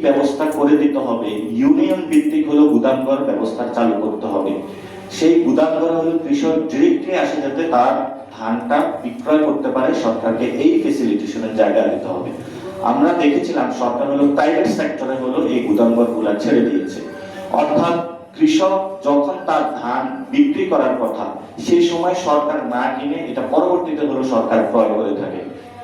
ব্যবস্থা করে দিতে হবে, ইউনিয়ন ভিত্তিক হলো গুদামঘর ব্যবস্থা চালু করতে হবে। সেই গুদামঘর হলো কৃষক ডিরেক্টলি আসে যাতে তার ধানটা বিক্রয় করতে পারে, সরকারকে এই ফেসিলিটেশনের জায়গা দিতে হবে। আমরা দেখেছিলাম সরকার হলো প্রাইভেট সেক্টরে হলো এই গুদামঘর গুলা ছেড়ে দিয়েছে, অর্থাৎ কৃষক যখন তার ধান বিক্রি করার কথা সেই সময় সরকার না কিনে এটা পরবর্তীতে হলো সরকার ক্রয় করে থাকে।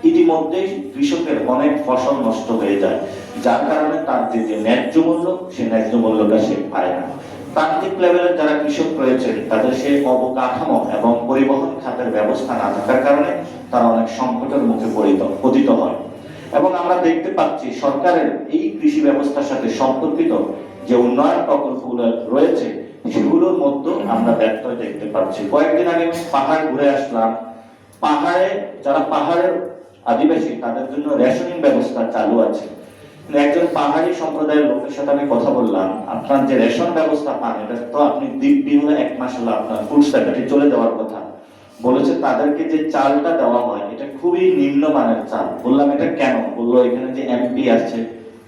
ইতিমধ্যেই কৃষকের অনেক ফসল নষ্ট হয়ে যায়, যার কারণে তার যে ন্যায্য মূল্য সেই ন্যায্য মূল্যটা সে পায় না। প্রান্তিক লেভেলের যারা কৃষক রয়েছেন তাদের সেই অবকাঠামো এবং পরিবহন খাতের ব্যবস্থা না থাকার কারণে তারা অনেক সংকটের মুখে পতিত হয়। এবং আমরা দেখতে পাচ্ছি সরকারের এই কৃষি ব্যবস্থার সাথে সম্পর্কিত যে উন্নয়ন প্রকল্পগুলো রয়েছে সেগুলোর মধ্যে আমরা ব্যর্থ দেখতে পাচ্ছি। কয়েকদিন আগে পাহাড় ঘুরে আসলাম, পাহাড়ে যারা পাহাড়ের আদিবাসী তাদের জন্য রেশনিং ব্যবস্থা চালু আছে। একজন পাহাড়ি সম্প্রদায়ের লোকের সাথে আমি কথা বললাম, আপনার যে রেশন ব্যবস্থা পান এটা তো আপনি দিব্যি হলে 1 মাস হলো আপনার ফুড স্ট্যাটাসে চলে যাওয়ার কথা। বলেছে তাদেরকে যে চালটা দেওয়া হয় এটা খুবই নিম্নমানের চাল। বললাম এটা কেন? বললো এখানে যে এমপি আছে,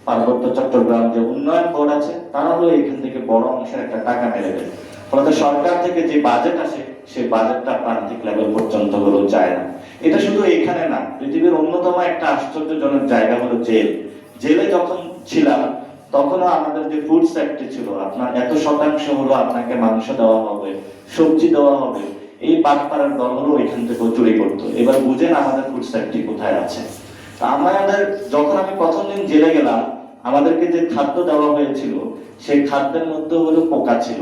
পার্বত্য চট্টগ্রাম যে উন্নয়ন বোর্ড আছে, তারা হলো এখান থেকে বড় অংশের একটা টাকা মেরে দেয়, ফলে সরকার থেকে যে বাজেট আসে সেই বাজেটটা প্রান্তিক লেভেল পর্যন্ত হলো যায় না। এটা শুধু এখানে না, পৃথিবীর অন্যতম একটা আশ্চর্যজনক জায়গা হলো জেল। জেলে যখন ছিলাম তখনও আমাদের যে ফুড সেফটি ছিল, আপনার এত শতাংশ হলো আপনাকে মাংস দেওয়া হবে, সবজি দেওয়া হবে, এই বাটপাড়ার দল হলো এখান থেকে চুরি করতো। এবার বুঝেন আমাদের ফুড সেফটি কোথায় আছে। আমাদের যখন আমি প্রথম দিন জেলে গেলাম, আমাদেরকে যে খাদ্য দেওয়া হয়েছিল সেই খাদ্যের মধ্যে হলো পোকা ছিল,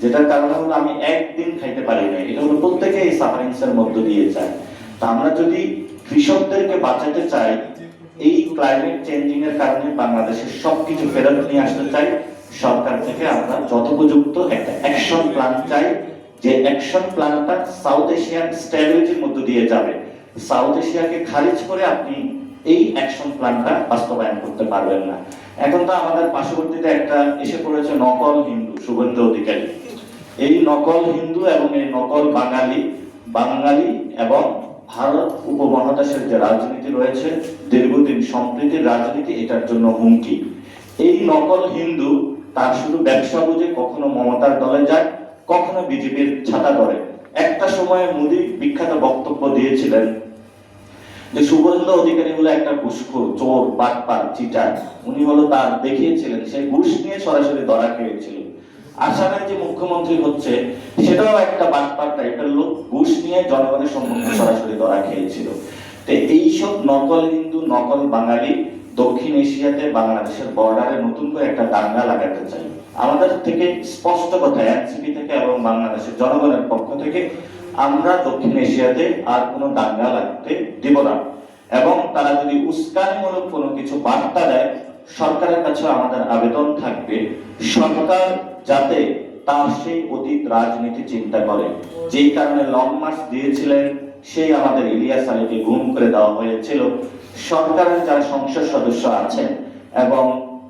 যেটার কারণে হলো আমি একদিন খাইতে পারি না। এটা হলো প্রত্যেকে এই সাফারিংস এর মধ্য দিয়ে যায়। তা আমরা যদি কৃষকদেরকে বাঁচাতে চাই, এই ক্লাইমেট চেঞ্জিং এর কারণে বাংলাদেশের সবকিছু ফেরত নিয়ে আসতে চাই, সরকার থেকে আমরা যথোপযুক্ত একটা অ্যাকশন প্ল্যান চাই, যে অ্যাকশন প্ল্যানটা সাউথ এশিয়ান স্ট্র্যাটেজির মধ্য দিয়ে যাবে। সাউথ এশিয়াকে খারিজ করে আপনি এই অ্যাকশন প্ল্যানটা বাস্তবায়ন করতে পারবেন না। এখন তো আমাদের পার্শ্ববর্তীতে একটা এসে পড়েছে নকল হিন্দু শুভেন্দু অধিকারী। এই নকল হিন্দু এবং এই নকল বাঙালি এবং ভারত উপমহাদেশের যে রাজনীতি রয়েছে, দীর্ঘদিন সম্প্রীতির রাজনীতি, এটার জন্য হুমকি। এই নকল হিন্দু তার শুধু ব্যবসা বুঝে কখনো মমতার দলে যায়, কখনো বিজেপির ছাতা ধরে। একটা সময়ে মোদী বিখ্যাত বক্তব্য দিয়েছিলেন যে শুভেন্দু অধিকারী হলো একটা ঘুষখোর, চোর, বাটপার, চিটার। উনি হলো তার দেখিয়েছিলেন, সেই ঘুষ নিয়ে সরাসরি ধরা খেয়েছিল। আসামের যে মুখ্যমন্ত্রী হচ্ছে সেটাও একটা বাটপার টাইপের লোক, ঘুষ নিয়ে জনগণের সম্মুখে সরাসরি ধরা খেয়েছিল। তো এইসব নকল হিন্দু, নকল বাঙালি দক্ষিণ এশিয়াতে বাংলাদেশের বর্ডারে নতুন করে একটা দাঙ্গা লাগাতে চাই। আমাদের থেকে স্পষ্ট কথা, এনসিপি থেকে এবং বাংলাদেশের জনগণের পক্ষ থেকে আমরা দক্ষিণ এশিয়াতে আর কোনো দাঙ্গা লাগতে দিব না। এবং তারা যদি উস্কানিমূলক কোনো কিছু বার্তা দেয়, সরকারের কাছে আমাদের আবেদন থাকবে সরকার যাতে তার সেই অতীত রাজনীতি চিন্তা করে। যেই কারণে লং মার্চ দিয়েছিলেন, সেই আমাদের ইলিয়াস আলীকে গুম করে দেওয়া হয়েছিল। সরকারের যারা সংসদ সদস্য আছেন এবং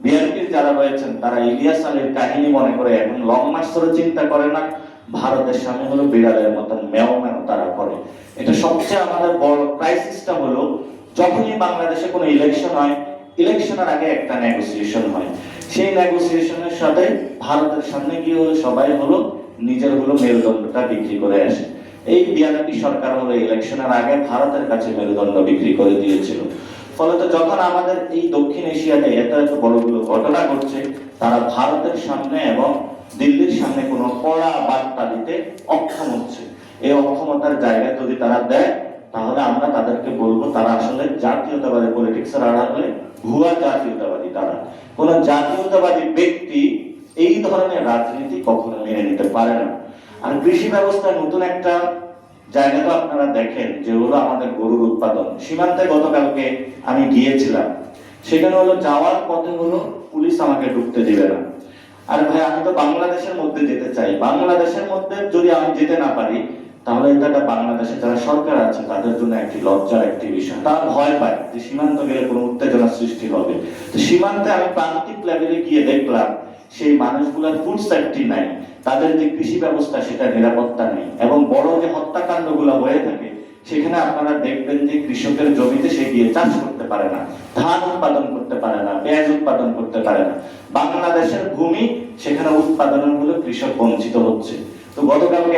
বিএনপির যারা রয়েছেন তারা ইলিয়াস আলীর কাহিনী মনে করে এখন লং মার্চ করে চিন্তা করে না, ভারতের সামনে হলো বিড়ালের মতন মেও মেও তারা করে। এটা সবচেয়ে আমাদের বড় ক্রাইসিসটা হলো যখনই বাংলাদেশে কোনো ইলেকশন হয়, ইলেকশনের আগে একটা নেগোসিয়েশন হয়, সেই নেগোসিয়েশনের সাথে ভারতের সামনে গিয়ে হলো সবাই হলো নিজের হলো মেরুদণ্ডটা বিক্রি করে আসে। এই বিএনপি সরকার হলো ইলেকশনের আগে ভারতের কাছে মেরুদণ্ড বিক্রি করে দিয়েছিল। ফলত যখন আমাদের এই দক্ষিণ এশিয়াতে এত এত বড়গুলো ঘটনা ঘটছে, তারা ভারতের সামনে এবং দিল্লির সামনে কোনো কড়া বার্তা দিতে অক্ষম হচ্ছে। এই অক্ষমতার জায়গায় যদি তারা দেয়, তাহলে আমরা তাদেরকে বলবো তারা আসলে জাতীয়তাবাদী পলিটিক্সের আড়ালে ভুয়া জাতীয়তাবাদী। তারা কোন জাতীয়তাবাদী ব্যক্তি এই ধরনের রাজনীতি কখনো মেনে নিতে পারে না। আর কৃষি ব্যবস্থায় নতুন একটা জায়গা তো আপনারা দেখেন যে হলো আমাদের গরুর উৎপাদন। সীমান্তে গতকালকে আমি গিয়েছিলাম, সেখানে হলো যাওয়ার পথে হলো পুলিশ আমাকে ঢুকতে দিবে না। আর ভাই আমি তো বাংলাদেশের মধ্যে যেতে চাই, বাংলাদেশের মধ্যে যদি আমি যেতে না পারি তাহলে এটা বাংলাদেশে যারা সরকার আছে তাদের জন্য একটি লজ্জার একটি বিষয়। তারা ভয় পায় যে সীমান্ত গেলে কোনো উত্তেজনা সৃষ্টি হবে। তো সীমান্তে আমি প্রান্তিক লেভেলে গিয়ে দেখলাম সেই মানুষগুলোর ফুড সেফটি নাই, তাদের যে কৃষি ব্যবস্থা সেটা নিরাপত্তা নেই, এবং বড় যে হত্যাকাণ্ড গুলো হয়ে থাকে সেখানে আপনারা দেখবেন যে কৃষকের জমিতে সে গিয়ে চাষ করতে পারে না, ধান উৎপাদন করতে পারে না, পেঁয়াজ উৎপাদন করতে পারে না। বাংলাদেশের ভূমি সেখানে উৎপাদনের হলে কৃষক বঞ্চিত হচ্ছে। তো গতকালকে